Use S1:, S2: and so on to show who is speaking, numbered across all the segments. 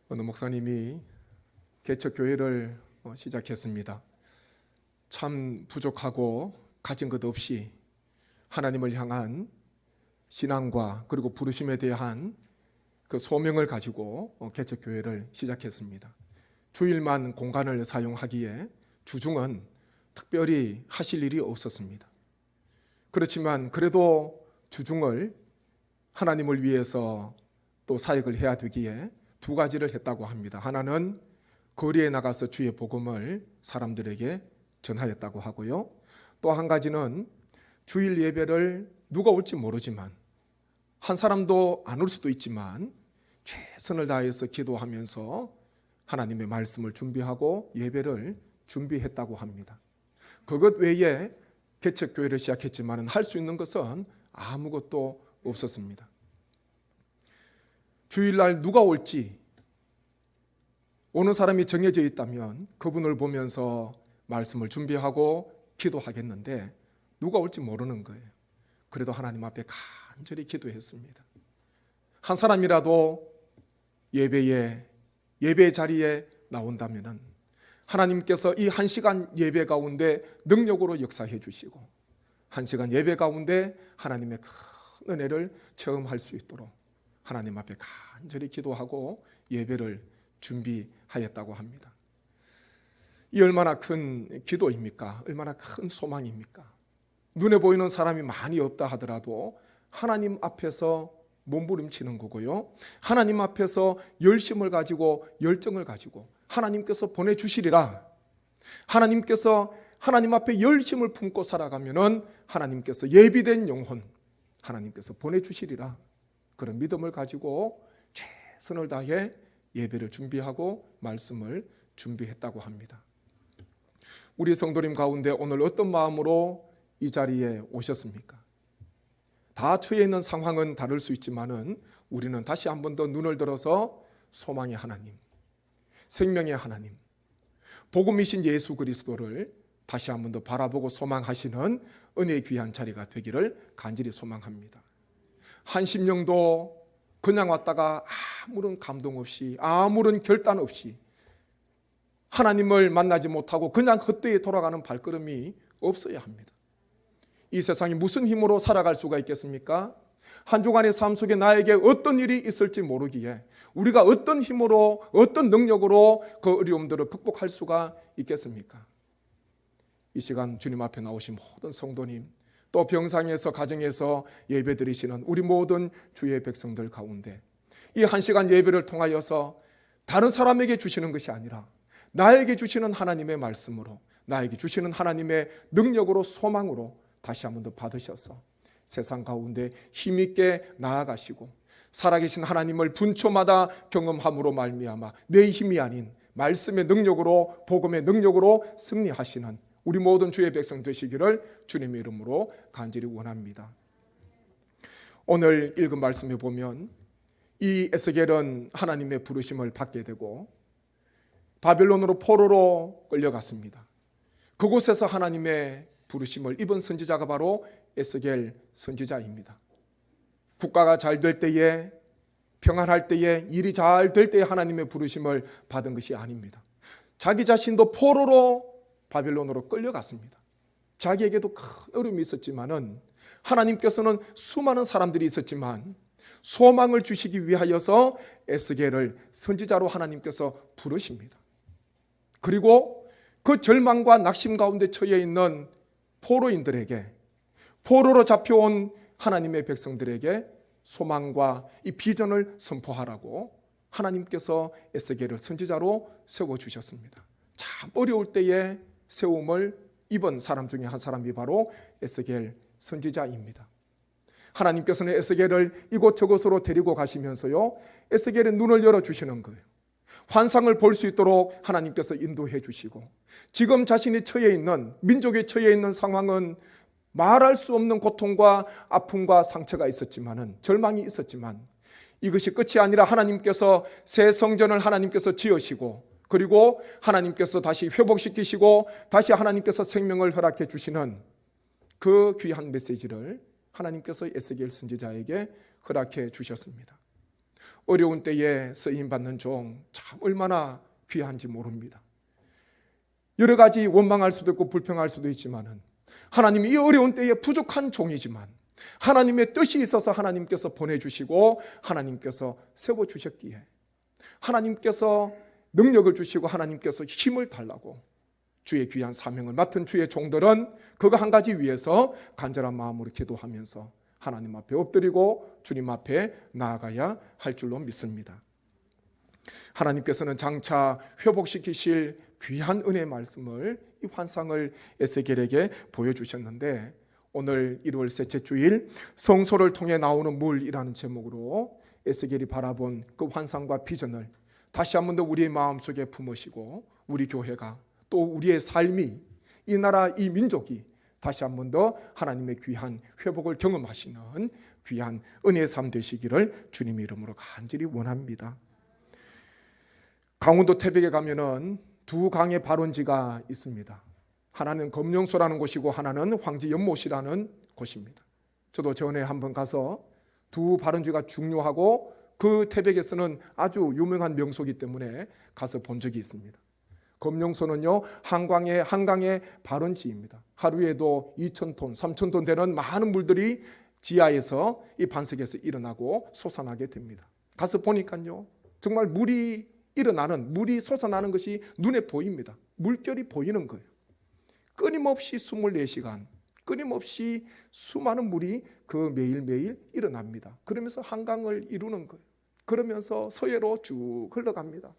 S1: 어느 목사님이 개척교회를 시작했습니다. 참 부족하고 가진 것 없이 하나님을 향한 신앙과 그리고 부르심에 대한 그 소명을 가지고 개척교회를 시작했습니다. 주일만 공간을 사용하기에 주중은 특별히 하실 일이 없었습니다. 그렇지만 그래도 주중을 하나님을 위해서 또 사역을 해야 되기에 두 가지를 했다고 합니다. 하나는 거리에 나가서 주의 복음을 사람들에게 전하였다고 하고요. 또 한 가지는 주일 예배를 누가 올지 모르지만 한 사람도 안 올 수도 있지만 최선을 다해서 기도하면서 하나님의 말씀을 준비하고 예배를 준비했다고 합니다. 그것 외에 개척교회를 시작했지만 할 수 있는 것은 아무것도 없었습니다. 주일날 누가 올지 오는 사람이 정해져 있다면 그분을 보면서 말씀을 준비하고 기도하겠는데 누가 올지 모르는 거예요. 그래도 하나님 앞에 간절히 기도했습니다. 한 사람이라도 예배 자리에 나온다면 하나님께서 이 1시간 예배 가운데 능력으로 역사해 주시고 1시간 예배 가운데 하나님의 큰 은혜를 체험할 수 있도록 하나님 앞에 간절히 기도하고 예배를 준비하였다고 합니다. 이 얼마나 큰 기도입니까? 얼마나 큰 소망입니까? 눈에 보이는 사람이 많이 없다 하더라도 하나님 앞에서 몸부림치는 거고요. 하나님 앞에서 열심을 가지고 열정을 가지고 하나님께서 보내주시리라. 하나님께서 하나님 앞에 열심을 품고 살아가면은 하나님께서 예비된 영혼 하나님께서 보내주시리라. 그런 믿음을 가지고 최선을 다해 예배를 준비하고 말씀을 준비했다고 합니다. 우리 성도님 가운데 오늘 어떤 마음으로 이 자리에 오셨습니까? 다 처해 있는 상황은 다를 수 있지만은 우리는 다시 한 번 더 눈을 들어서 소망의 하나님, 생명의 하나님, 복음이신 예수 그리스도를 다시 한 번 더 바라보고 소망하시는 은혜의 귀한 자리가 되기를 간절히 소망합니다. 한 심령도 그냥 왔다가 아무런 감동 없이 아무런 결단 없이 하나님을 만나지 못하고 그냥 헛되이 돌아가는 발걸음이 없어야 합니다. 이 세상이 무슨 힘으로 살아갈 수가 있겠습니까? 한 주간의 삶 속에 나에게 어떤 일이 있을지 모르기에 우리가 어떤 힘으로 어떤 능력으로 그 어려움들을 극복할 수가 있겠습니까? 이 시간 주님 앞에 나오신 모든 성도님, 또 병상에서 가정에서 예배드리시는 우리 모든 주의 백성들 가운데 이 1시간 예배를 통하여서 다른 사람에게 주시는 것이 아니라 나에게 주시는 하나님의 말씀으로 나에게 주시는 하나님의 능력으로 소망으로 다시 한 번 더 받으셔서 세상 가운데 힘있게 나아가시고 살아계신 하나님을 분초마다 경험함으로 말미암아 내 힘이 아닌 말씀의 능력으로 복음의 능력으로 승리하시는 우리 모든 주의 백성 되시기를 주님의 이름으로 간절히 원합니다. 오늘 읽은 말씀에 보면 이 에스겔은 하나님의 부르심을 받게 되고 바벨론으로 포로로 끌려갔습니다. 그곳에서 하나님의 부르심을 입은 선지자가 바로 에스겔 선지자입니다. 국가가 잘 될 때에, 평안할 때에, 일이 잘 될 때에 하나님의 부르심을 받은 것이 아닙니다. 자기 자신도 포로로 바벨론으로 끌려갔습니다. 자기에게도 큰 어려움이 있었지만은 하나님께서는 수많은 사람들이 있었지만 소망을 주시기 위하여서 에스겔을 선지자로 하나님께서 부르십니다. 그리고 그 절망과 낙심 가운데 처해 있는 포로인들에게, 포로로 잡혀온 하나님의 백성들에게 소망과 이 비전을 선포하라고 하나님께서 에스겔을 선지자로 세워주셨습니다. 참 어려울 때에 세움을 입은 사람 중에 한 사람이 바로 에스겔 선지자입니다. 하나님께서는 에스겔을 이곳저곳으로 데리고 가시면서요, 에스겔의 눈을 열어주시는 거예요. 환상을 볼 수 있도록 하나님께서 인도해 주시고, 지금 자신이 처해 있는, 민족이 처해 있는 상황은 말할 수 없는 고통과 아픔과 상처가 있었지만은, 절망이 있었지만 이것이 끝이 아니라 하나님께서 새 성전을 하나님께서 지으시고, 그리고 하나님께서 다시 회복시키시고 다시 하나님께서 생명을 허락해 주시는 그 귀한 메시지를 하나님께서 에스겔 선지자에게 허락해 주셨습니다. 어려운 때에 쓰임받는 종 참 얼마나 귀한지 모릅니다. 여러 가지 원망할 수도 있고 불평할 수도 있지만은 하나님이 이 어려운 때에 부족한 종이지만 하나님의 뜻이 있어서 하나님께서 보내주시고 하나님께서 세워주셨기에 하나님께서 능력을 주시고 하나님께서 힘을 달라고 주의 귀한 사명을 맡은 주의 종들은 그거 한 가지 위해서 간절한 마음으로 기도하면서 하나님 앞에 엎드리고 주님 앞에 나아가야 할 줄로 믿습니다. 하나님께서는 장차 회복시키실 귀한 은혜의 말씀을, 이 환상을 에스겔에게 보여주셨는데 오늘 1월 셋째 주일 성소를 통해 나오는 물이라는 제목으로 에스겔이 바라본 그 환상과 비전을 다시 한 번 더 우리의 마음속에 품으시고 우리 교회가 또 우리의 삶이 이 나라 이 민족이 다시 한 번 더 하나님의 귀한 회복을 경험하시는 귀한 은혜의 삶 되시기를 주님의 이름으로 간절히 원합니다. 강원도 태백에 가면은 두 강의 발원지가 있습니다. 하나는 검룡소라는 곳이고 하나는 황지연못이라는 곳입니다. 저도 전에 한번 가서 두 발원지가 중요하고 그 태백에서는 아주 유명한 명소이기 때문에 가서 본 적이 있습니다. 검룡소는요 한강의 발원지입니다. 하루에도 2,000톤, 3,000톤 되는 많은 물들이 지하에서 이 반석에서 일어나고 솟아나게 됩니다. 가서 보니까요 정말 물이 솟아나는 것이 눈에 보입니다. 물결이 보이는 거예요. 끊임없이 24시간 끊임없이 수많은 물이 그 매일매일 일어납니다. 그러면서 한강을 이루는 거예요. 그러면서 서해로 쭉 흘러갑니다.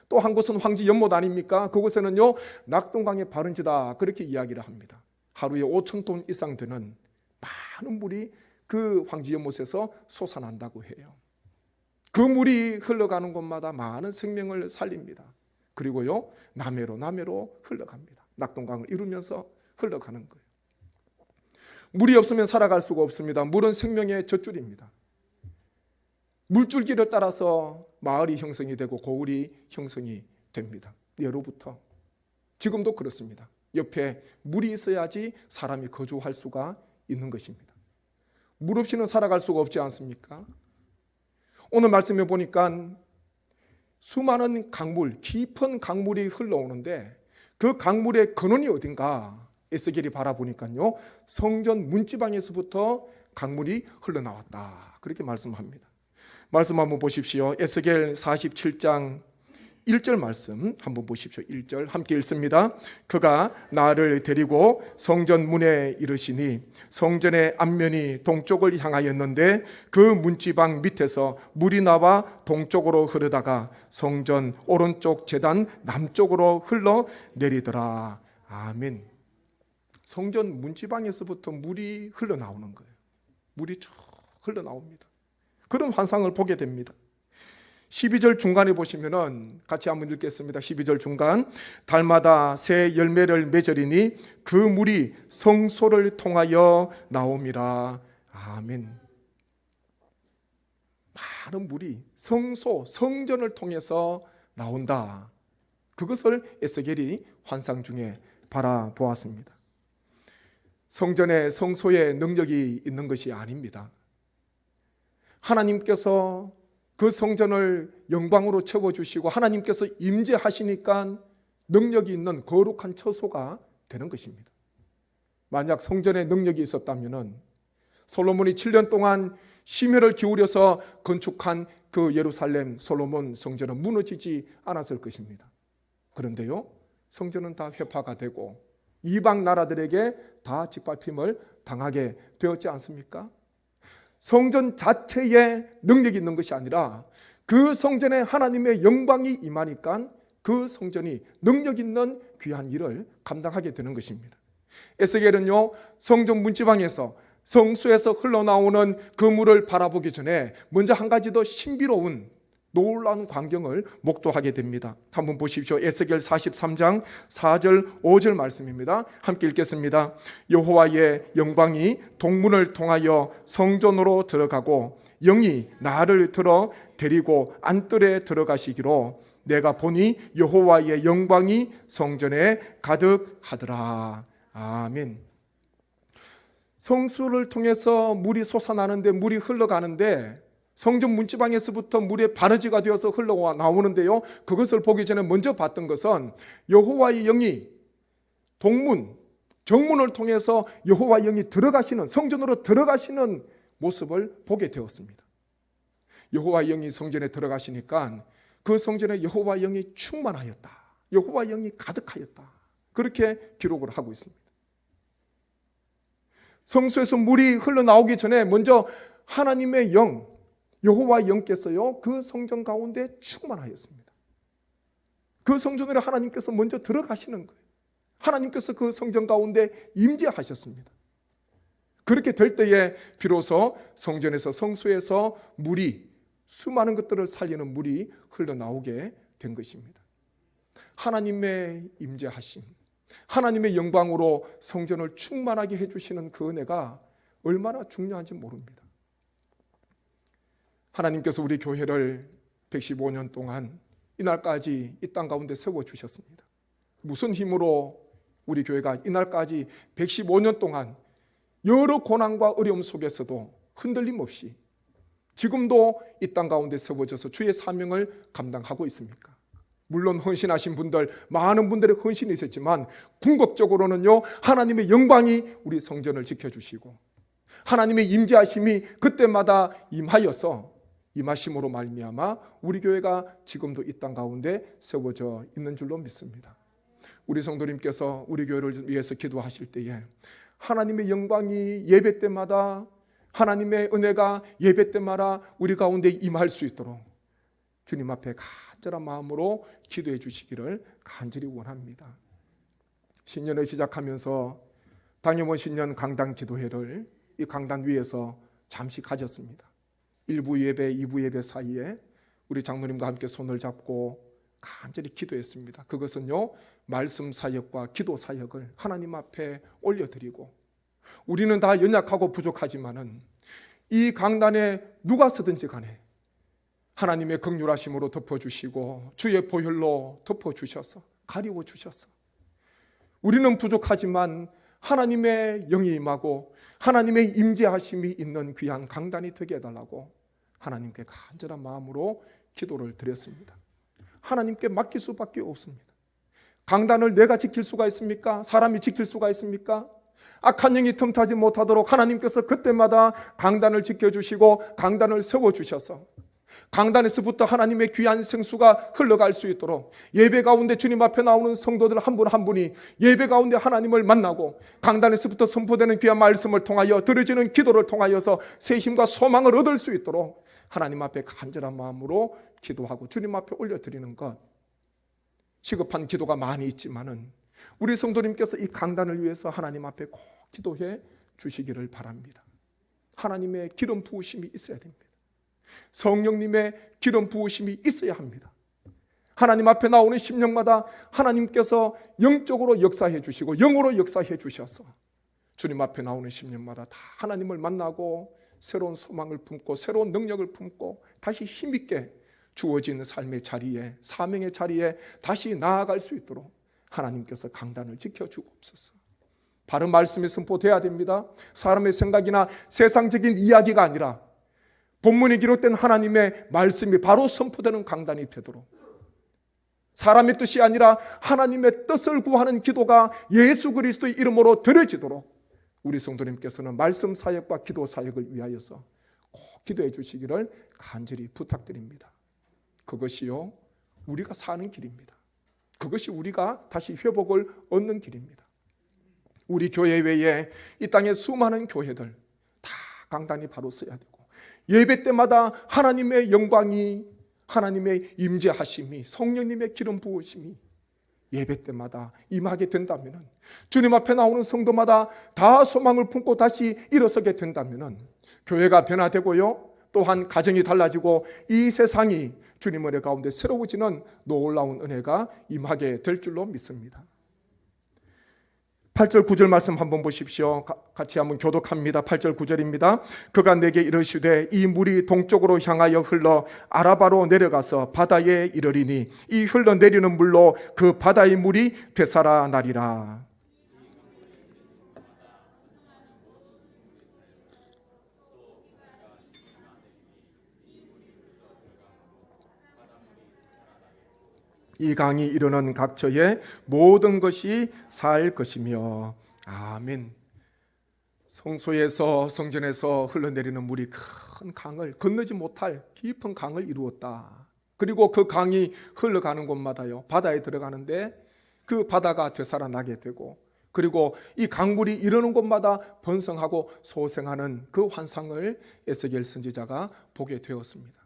S1: 또 한 곳은 황지연못 아닙니까? 그곳에는요 낙동강의 발원지다 그렇게 이야기를 합니다. 하루에 5,000톤 이상 되는 많은 물이 그 황지연못에서 솟아난다고 해요. 그 물이 흘러가는 곳마다 많은 생명을 살립니다. 그리고요 남해로 흘러갑니다. 낙동강을 이루면서 흘러가는 거예요. 물이 없으면 살아갈 수가 없습니다. 물은 생명의 젖줄입니다. 물줄기를 따라서 마을이 형성이 되고 고을이 형성이 됩니다. 예로부터 지금도 그렇습니다. 옆에 물이 있어야지 사람이 거주할 수가 있는 것입니다. 물 없이는 살아갈 수가 없지 않습니까? 오늘 말씀해 보니까 수많은 강물, 깊은 강물이 흘러오는데 그 강물의 근원이 어딘가 에스겔이 바라보니까요 성전 문지방에서부터 강물이 흘러나왔다 그렇게 말씀합니다. 말씀 한번 보십시오. 에스겔 47장 1절 말씀 한번 보십시오. 1절 함께 읽습니다. 그가 나를 데리고 성전 문에 이르시니 성전의 앞면이 동쪽을 향하였는데 그 문지방 밑에서 물이 나와 동쪽으로 흐르다가 성전 오른쪽 제단 남쪽으로 흘러내리더라. 아멘. 성전 문지방에서부터 물이 흘러나오는 거예요. 물이 쭉 흘러나옵니다. 그런 환상을 보게 됩니다. 12절 중간에 보시면은 같이 한번 읽겠습니다. 12절 중간 달마다 새 열매를 맺으리니 그 물이 성소를 통하여 나옴이라. 아멘. 많은 물이 성전을 통해서 나온다. 그것을 에스겔이 환상 중에 바라보았습니다. 성소에 능력이 있는 것이 아닙니다. 하나님께서 그 성전을 영광으로 채워주시고 하나님께서 임재하시니까 능력이 있는 거룩한 처소가 되는 것입니다. 만약 성전에 능력이 있었다면 솔로몬이 7년 동안 심혈을 기울여서 건축한 그 예루살렘 솔로몬 성전은 무너지지 않았을 것입니다. 그런데요 성전은 다 회파가 되고 이방 나라들에게 다 짓밟힘을 당하게 되었지 않습니까? 성전 자체에 능력이 있는 것이 아니라 그 성전에 하나님의 영광이 임하니까 그 성전이 능력 있는 귀한 일을 감당하게 되는 것입니다. 에스겔은요 성전 문지방에서 성수에서 흘러나오는 그 물을 바라보기 전에 먼저 한 가지 더 신비로운 놀라운 광경을 목도하게 됩니다. 한번 보십시오. 에스겔 43장 4절 5절 말씀입니다. 함께 읽겠습니다. 여호와의 영광이 동문을 통하여 성전으로 들어가고 영이 나를 들어 데리고 안뜰에 들어가시기로 내가 보니 여호와의 영광이 성전에 가득하더라. 아멘. 성수를 통해서 물이 솟아나는데 물이 흘러가는데 성전 문지방에서부터 물의 바느지가 되어서 흘러와 나오는데요, 그것을 보기 전에 먼저 봤던 것은 여호와의 영이 정문을 통해서 여호와의 영이 들어가시는, 성전으로 들어가시는 모습을 보게 되었습니다. 여호와의 영이 성전에 들어가시니까 그 성전에 여호와의 영이 충만하였다, 여호와의 영이 가득하였다, 그렇게 기록을 하고 있습니다. 성소에서 물이 흘러나오기 전에 먼저 하나님의 영, 여호와의 영께서요 그 성전 가운데 충만하였습니다. 그 성전으로 하나님께서 먼저 들어가시는 거예요. 하나님께서 그 성전 가운데 임재하셨습니다. 그렇게 될 때에 비로소 성전에서, 성소에서 물이, 수많은 것들을 살리는 물이 흘러나오게 된 것입니다. 하나님의 임재하심, 하나님의 영광으로 성전을 충만하게 해주시는 그 은혜가 얼마나 중요한지 모릅니다. 하나님께서 우리 교회를 115년 동안 이날까지 이 땅 가운데 세워주셨습니다. 무슨 힘으로 우리 교회가 이날까지 115년 동안 여러 고난과 어려움 속에서도 흔들림 없이 지금도 이 땅 가운데 세워져서 주의 사명을 감당하고 있습니까? 물론 헌신하신 분들, 많은 분들의 헌신이 있었지만 궁극적으로는요 하나님의 영광이 우리 성전을 지켜주시고 하나님의 임재하심이 그때마다 임하심으로 말미암아 우리 교회가 지금도 이 땅 가운데 세워져 있는 줄로 믿습니다. 우리 성도님께서 우리 교회를 위해서 기도하실 때에 하나님의 영광이 예배 때마다, 하나님의 은혜가 예배 때마다 우리 가운데 임할 수 있도록 주님 앞에 간절한 마음으로 기도해 주시기를 간절히 원합니다. 신년을 시작하면서 당회원 신년 강단 기도회를 이 강단 위에서 잠시 가졌습니다. 1부 예배, 2부 예배 사이에 우리 장로님과 함께 손을 잡고 간절히 기도했습니다. 그것은요 말씀 사역과 기도 사역을 하나님 앞에 올려드리고, 우리는 다 연약하고 부족하지만은 이 강단에 누가 서든지 간에 하나님의 긍휼하심으로 덮어주시고 주의 보혈로 덮어주셔서 가리워주셔서 우리는 부족하지만 하나님의 영이 임하고 하나님의 임재하심이 있는 귀한 강단이 되게 해달라고 하나님께 간절한 마음으로 기도를 드렸습니다. 하나님께 맡길 수밖에 없습니다. 강단을 내가 지킬 수가 있습니까? 사람이 지킬 수가 있습니까? 악한 영이 틈타지 못하도록 하나님께서 그때마다 강단을 지켜주시고 강단을 세워주셔서 강단에서부터 하나님의 귀한 생수가 흘러갈 수 있도록 예배 가운데 주님 앞에 나오는 성도들 한 분 한 분이 예배 가운데 하나님을 만나고 강단에서부터 선포되는 귀한 말씀을 통하여 드려지는 기도를 통하여서 새 힘과 소망을 얻을 수 있도록 하나님 앞에 간절한 마음으로 기도하고 주님 앞에 올려드리는 것, 시급한 기도가 많이 있지만은 우리 성도님께서 이 강단을 위해서 하나님 앞에 꼭 기도해 주시기를 바랍니다. 하나님의 기름 부으심이 있어야 됩니다. 성령님의 기름 부으심이 있어야 합니다. 하나님 앞에 나오는 심령마다 하나님께서 영적으로 역사해 주시고 영으로 역사해 주셔서 주님 앞에 나오는 심령마다 다 하나님을 만나고 새로운 소망을 품고 새로운 능력을 품고 다시 힘있게 주어진 삶의 자리에, 사명의 자리에 다시 나아갈 수 있도록 하나님께서 강단을 지켜주옵소서. 바른 말씀이 선포돼야 됩니다. 사람의 생각이나 세상적인 이야기가 아니라 본문에 기록된 하나님의 말씀이 바로 선포되는 강단이 되도록, 사람의 뜻이 아니라 하나님의 뜻을 구하는 기도가 예수 그리스도의 이름으로 드려지도록 우리 성도님께서는 말씀 사역과 기도 사역을 위하여서 꼭 기도해 주시기를 간절히 부탁드립니다. 그것이요 우리가 사는 길입니다. 그것이 우리가 다시 회복을 얻는 길입니다. 우리 교회 외에 이 땅의 수많은 교회들 다 강단이 바로 서야 되고, 예배 때마다 하나님의 영광이, 하나님의 임재하심이, 성령님의 기름 부으심이 예배 때마다 임하게 된다면, 주님 앞에 나오는 성도마다 다 소망을 품고 다시 일어서게 된다면 교회가 변화되고요, 또한 가정이 달라지고 이 세상이 주님 은혜 가운데 새로워지는 놀라운 은혜가 임하게 될 줄로 믿습니다. 8절 9절 말씀 한번 보십시오. 같이 한번 교독합니다. 8절 9절입니다. 그가 내게 이르시되 이 물이 동쪽으로 향하여 흘러 아라바로 내려가서 바다에 이르리니 이 흘러내리는 물로 그 바다의 물이 되살아나리라. 이 강이 이르는 각처에 모든 것이 살 것이며. 아멘. 성소에서 성전에서 흘러내리는 물이 큰 강을 건너지 못할 깊은 강을 이루었다. 그리고 그 강이 흘러가는 곳마다요 바다에 들어가는데 그 바다가 되살아나게 되고, 그리고 이 강물이 이르는 곳마다 번성하고 소생하는 그 환상을 에스겔 선지자가 보게 되었습니다.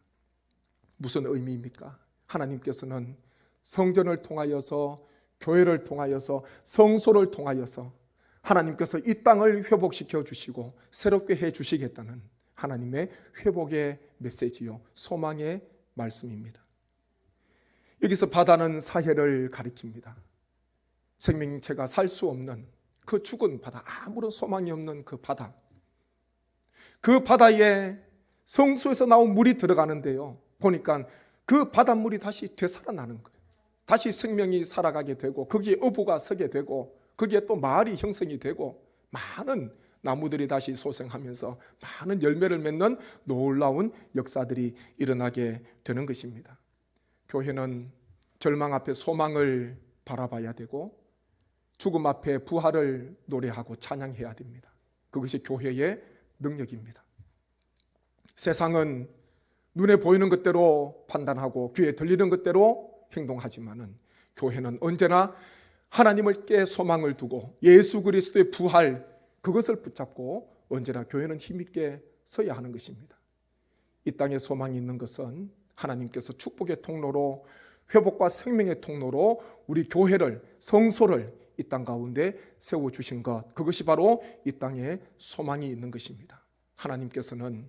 S1: 무슨 의미입니까? 하나님께서는 성전을 통하여서, 교회를 통하여서, 성소를 통하여서 하나님께서 이 땅을 회복시켜 주시고 새롭게 해 주시겠다는 하나님의 회복의 메시지요, 소망의 말씀입니다. 여기서 바다는 사해를 가리킵니다. 생명체가 살 수 없는 그 죽은 바다, 아무런 소망이 없는 그 바다. 그 바다에 성소에서 나온 물이 들어가는데요, 보니까 그 바닷물이 다시 되살아나는 거예요. 다시 생명이 살아가게 되고, 거기에 어부가 서게 되고, 거기에 또 마을이 형성이 되고, 많은 나무들이 다시 소생하면서 많은 열매를 맺는 놀라운 역사들이 일어나게 되는 것입니다. 교회는 절망 앞에 소망을 바라봐야 되고, 죽음 앞에 부활을 노래하고 찬양해야 됩니다. 그것이 교회의 능력입니다. 세상은 눈에 보이는 것대로 판단하고 귀에 들리는 것대로 행동하지만은, 교회는 언제나 하나님을 깨 소망을 두고 예수 그리스도의 부활, 그것을 붙잡고 언제나 교회는 힘있게 서야 하는 것입니다. 이 땅에 소망이 있는 것은 하나님께서 축복의 통로로, 회복과 생명의 통로로 우리 교회를, 성소를 이 땅 가운데 세워주신 것, 그것이 바로 이 땅에 소망이 있는 것입니다. 하나님께서는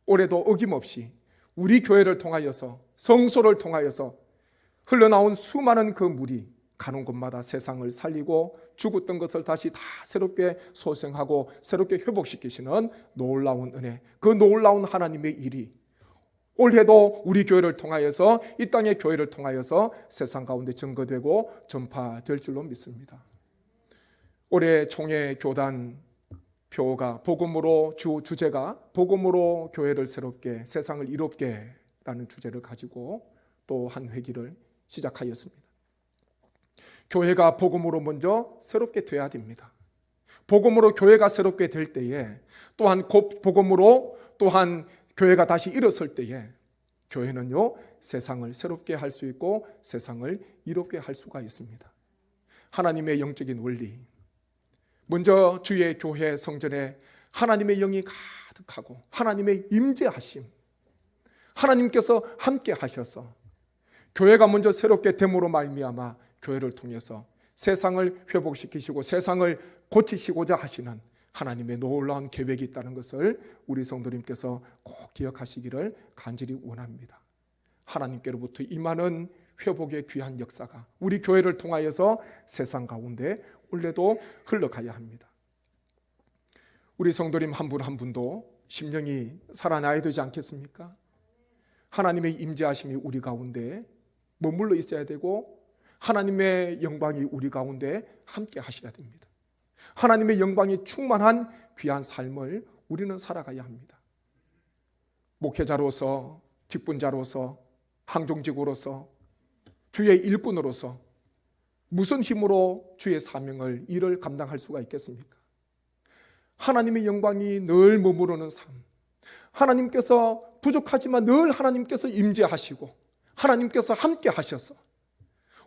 S1: 올해도 어김없이 우리 교회를 통하여서, 성소를 통하여서 흘러나온 수많은 그 물이 가는 곳마다 세상을 살리고 죽었던 것을 다시 다 새롭게 소생하고 새롭게 회복시키시는 놀라운 은혜, 그 놀라운 하나님의 일이 올해도 우리 교회를 통하여서, 이 땅의 교회를 통하여서 세상 가운데 증거되고 전파될 줄로 믿습니다. 올해 총회 교단 표가 복음으로, 주제가 복음으로 교회를 새롭게, 세상을 이롭게 라는 주제를 가지고 또 한 회기를 시작하였습니다. 교회가 복음으로 먼저 새롭게 돼야 됩니다. 복음으로 교회가 새롭게 될 때에, 또한 복음으로 또한 교회가 다시 일어설 때에 교회는요 세상을 새롭게 할 수 있고 세상을 이롭게 할 수가 있습니다. 하나님의 영적인 원리, 먼저 주의 교회 성전에 하나님의 영이 가득하고 하나님의 임재하심, 하나님께서 함께 하셔서 교회가 먼저 새롭게 됨으로 말미암아 교회를 통해서 세상을 회복시키시고 세상을 고치시고자 하시는 하나님의 놀라운 계획이 있다는 것을 우리 성도님께서 꼭 기억하시기를 간절히 원합니다. 하나님께로부터 임하는 회복의 귀한 역사가 우리 교회를 통하여서 세상 가운데 올해도 흘러가야 합니다. 우리 성도님 한 분 한 분도 심령이 살아나야 되지 않겠습니까? 하나님의 임재하심이 우리 가운데 머물러 있어야 되고 하나님의 영광이 우리 가운데 함께 하셔야 됩니다. 하나님의 영광이 충만한 귀한 삶을 우리는 살아가야 합니다. 목회자로서, 직분자로서, 항종직으로서, 주의 일꾼으로서 무슨 힘으로 주의 사명을, 일을 감당할 수가 있겠습니까? 하나님의 영광이 늘 머무르는 삶, 하나님께서 부족하지만 늘 하나님께서 임재하시고 하나님께서 함께 하셔서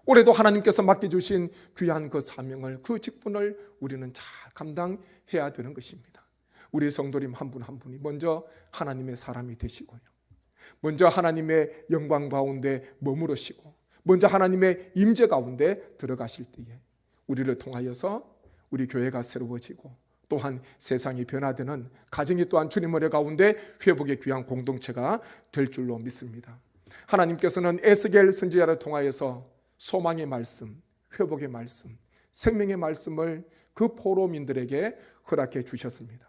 S1: 올해도 하나님께서 맡겨주신 귀한 그 사명을, 그 직분을 우리는 잘 감당해야 되는 것입니다. 우리 성도님 한 분 한 분이 먼저 하나님의 사람이 되시고요, 먼저 하나님의 영광 가운데 머무르시고 먼저 하나님의 임재 가운데 들어가실 때에 우리를 통하여서 우리 교회가 새로워지고 또한 세상이 변화되는 가정이 또한 주님 은혜 가운데 회복의 귀한 공동체가 될 줄로 믿습니다. 하나님께서는 에스겔 선지자를 통하여서 소망의 말씀, 회복의 말씀, 생명의 말씀을 그 포로민들에게 허락해 주셨습니다.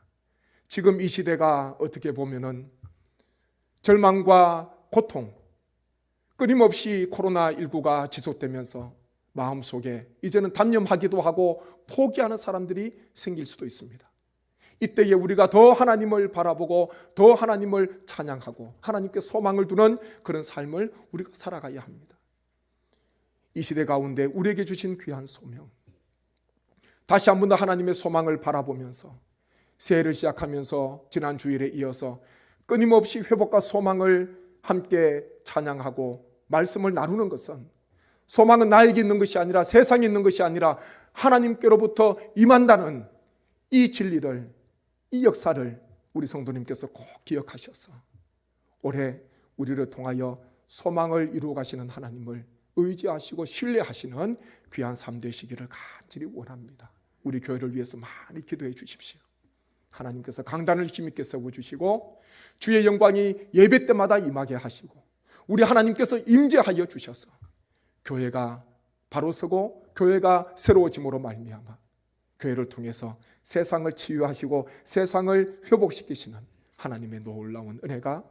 S1: 지금 이 시대가 어떻게 보면은 절망과 고통, 끊임없이 코로나19가 지속되면서 마음속에 이제는 단념하기도 하고 포기하는 사람들이 생길 수도 있습니다. 이때에 우리가 더 하나님을 바라보고 더 하나님을 찬양하고 하나님께 소망을 두는 그런 삶을 우리가 살아가야 합니다. 이 시대 가운데 우리에게 주신 귀한 소명, 다시 한 번 더 하나님의 소망을 바라보면서 새해를 시작하면서 지난 주일에 이어서 끊임없이 회복과 소망을 함께 찬양하고 말씀을 나누는 것은, 소망은 나에게 있는 것이 아니라 세상에 있는 것이 아니라 하나님께로부터 임한다는 이 진리를, 이 역사를 우리 성도님께서 꼭 기억하셔서 올해 우리를 통하여 소망을 이루어 가시는 하나님을 의지하시고 신뢰하시는 귀한 삶 되시기를 간절히 원합니다. 우리 교회를 위해서 많이 기도해 주십시오. 하나님께서 강단을 힘있게 세워주시고 주의 영광이 예배 때마다 임하게 하시고 우리 하나님께서 임재하여 주셔서 교회가 바로 서고 교회가 새로워짐으로 말미암아 교회를 통해서 세상을 치유하시고 세상을 회복시키시는 하나님의 놀라운 은혜가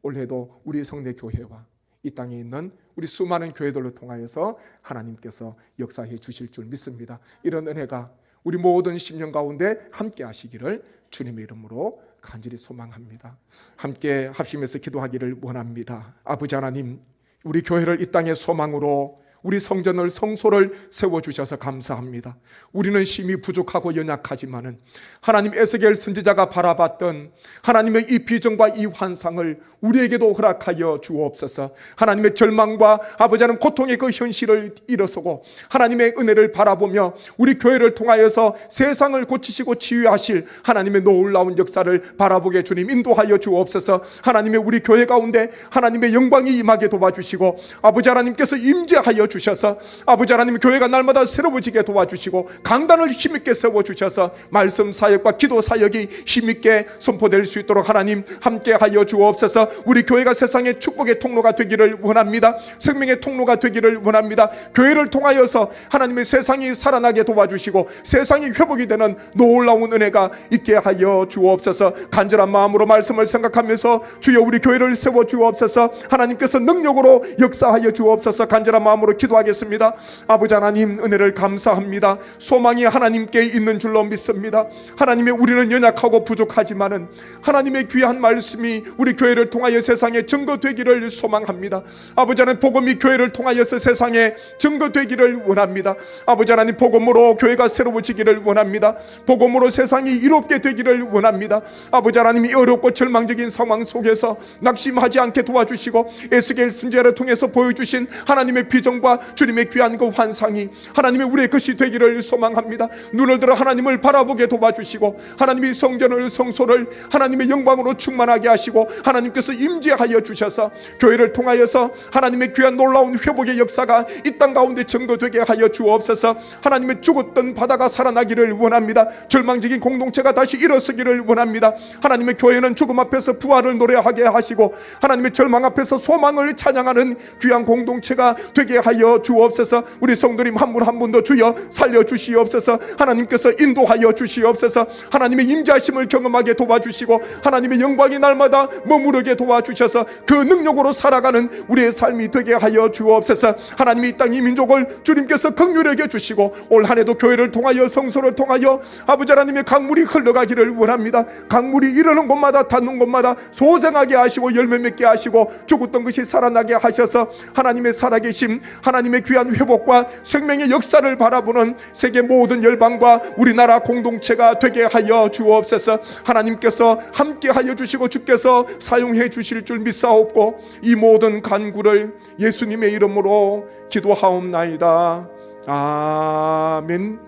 S1: 올해도 우리 성내 교회와 이 땅에 있는 우리 수많은 교회들을 통하여서 하나님께서 역사해 주실 줄 믿습니다. 이런 은혜가 우리 모든 10년 가운데 함께 하시기를 주님의 이름으로 간절히 소망합니다. 함께 합심해서 기도하기를 원합니다. 아버지 하나님, 우리 교회를 이 땅의 소망으로 우리 성전을 성소를 세워주셔서 감사합니다. 우리는 심히 부족하고 연약하지만은 하나님 에스겔 선지자가 바라봤던 하나님의 이 비전과 이 환상을 우리에게도 허락하여 주옵소서. 하나님의 절망과 아버지 하나님 고통의 그 현실을 일어서고 하나님의 은혜를 바라보며 우리 교회를 통하여서 세상을 고치시고 치유하실 하나님의 놀라운 역사를 바라보게 주님 인도하여 주옵소서. 하나님의 우리 교회 가운데 하나님의 영광이 임하게 도와주시고 아버지 하나님께서 임재하여 주셔서 아버지 하나님 교회가 날마다 새로워지게 도와주시고 강단을 힘있게 세워주셔서 말씀 사역과 기도 사역이 힘있게 선포될 수 있도록 하나님 함께하여 주옵소서. 우리 교회가 세상의 축복의 통로가 되기를 원합니다. 생명의 통로가 되기를 원합니다. 교회를 통하여서 하나님의 세상이 살아나게 도와주시고 세상이 회복이 되는 놀라운 은혜가 있게 하여 주옵소서. 간절한 마음으로 말씀을 생각하면서 주여 우리 교회를 세워주옵소서. 하나님께서 능력으로 역사하여 주옵소서. 간절한 마음으로 기도하겠습니다. 아버지 하나님 은혜를 감사합니다. 소망이 하나님께 있는 줄로 믿습니다. 하나님의 우리는 연약하고 부족하지만은 하나님의 귀한 말씀이 우리 교회를 통하여 세상에 증거되기를 소망합니다. 아버지 하나님 복음이 교회를 통하여서 세상에 증거되기를 원합니다. 아버지 하나님 복음으로 교회가 새로워지기를 원합니다. 복음으로 세상이 이롭게 되기를 원합니다. 아버지 하나님 이 어렵고 절망적인 상황 속에서 낙심하지 않게 도와주시고 에스겔 선지자를 통해서 보여주신 하나님의 비전과 주님의 귀한 그 환상이 하나님의 우리의 것이 되기를 소망합니다. 눈을 들어 하나님을 바라보게 도와주시고 하나님의 성전을 성소를 하나님의 영광으로 충만하게 하시고 하나님께서 임재하여 주셔서 교회를 통하여서 하나님의 귀한 놀라운 회복의 역사가 이 땅 가운데 증거되게 하여 주옵소서. 하나님의 죽었던 바다가 살아나기를 원합니다. 절망적인 공동체가 다시 일어서기를 원합니다. 하나님의 교회는 죽음 앞에서 부활을 노래하게 하시고 하나님의 절망 앞에서 소망을 찬양하는 귀한 공동체가 되게 하여 주옵소서. 우리 성도님 한 분 한 분도 주여 살려주시옵소서. 하나님께서 인도하여 주시옵소서. 하나님의 임재하심을 경험하게 도와주시고 하나님의 영광이 날마다 머무르게 도와주셔서 그 능력으로 살아가는 우리의 삶이 되게 하여 주옵소서. 하나님이 이 땅 이 민족을 주님께서 긍휼하게 주시고 올 한해도 교회를 통하여 성소를 통하여 아버지 하나님의 강물이 흘러가기를 원합니다. 강물이 이르는 곳마다 닿는 곳마다 소생하게 하시고 열매 맺게 하시고 죽었던 것이 살아나게 하셔서 하나님의 살아계심 하나님의 귀한 회복과 생명의 역사를 바라보는 세계 모든 열방과 우리나라 공동체가 되게 하여 주옵소서. 하나님께서 함께 하여 주시고 주께서 사용해 주실 줄 믿사옵고 이 모든 간구를 예수님의 이름으로 기도하옵나이다. 아멘.